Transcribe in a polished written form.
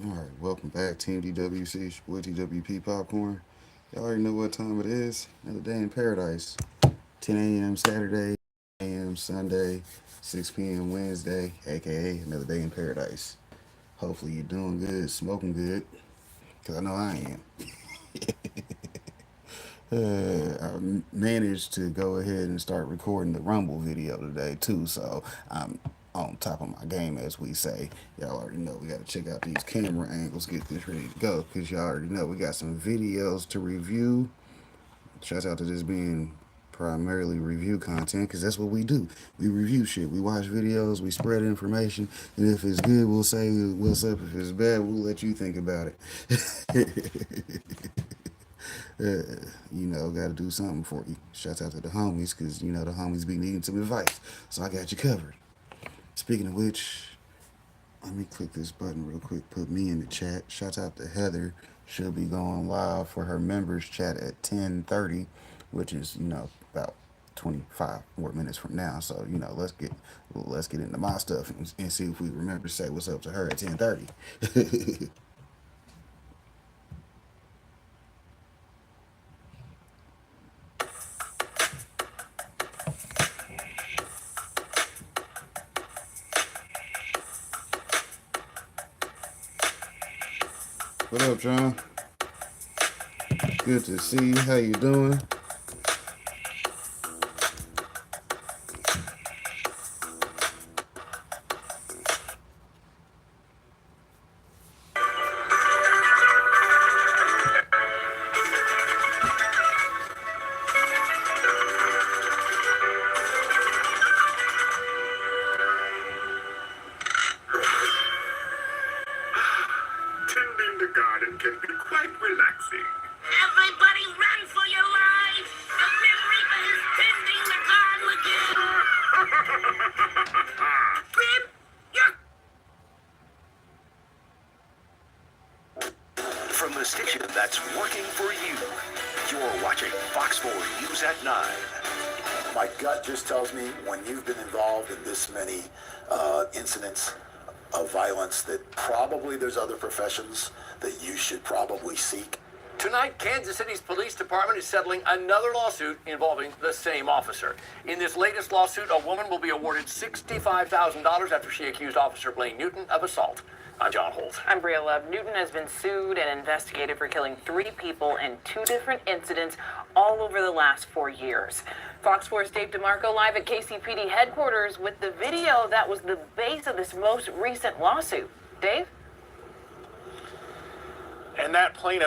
Alright, welcome back, Team DWC. It's your boy TWP Popcorn. Y'all already know what time it is. Another day in paradise. 10 a.m. Saturday, a.m. Sunday, 6 p.m. Wednesday, aka another day in paradise. Hopefully you're doing good, smoking good, because I know I am. I managed to go ahead and start recording the Rumble video today too, so I'm on top of my game, as we say. Y'all already know we got to check out these camera angles, get this ready to go, because y'all already know we got some videos to review. Shouts out to this being primarily review content, because that's what we do. We review shit. We watch videos, we spread information, and if it's good, we'll say what's up. If it's bad, we'll let you think about it. uh, got to do something for you. Shouts out to the homies, because, the homies be needing some advice. So I got you covered. Speaking of which, let me click this button real quick, put me in the chat. Shouts out to Heather. She'll be going live for her members chat at 10:30, which is, about 25 more minutes from now. So, let's get into my stuff and see if we remember to say what's up to her at 10:30. What up, John? Good to see you. How you doing? Tending the garden can be quite relaxing. Everybody run for your life! The Grim Reaper is tending the garden again! Grim, From the station that's working for you, you're watching Fox 4 News at 9. My gut just tells me when you've been involved in this many incidents of violence that probably there's other professions that you should probably seek. Tonight, Kansas City's police department is settling another lawsuit involving the same officer. In this latest lawsuit, a woman will be awarded $65,000 after she accused Officer Blaine Newton of assault. I'm John Holt. I'm Bria Love. Newton has been sued and investigated for killing 3 people in 2 different incidents all over the last 4 years. Fox 4's Dave DeMarco live at KCPD headquarters with the video that was the base of this most recent lawsuit. Dave? And that plaintiff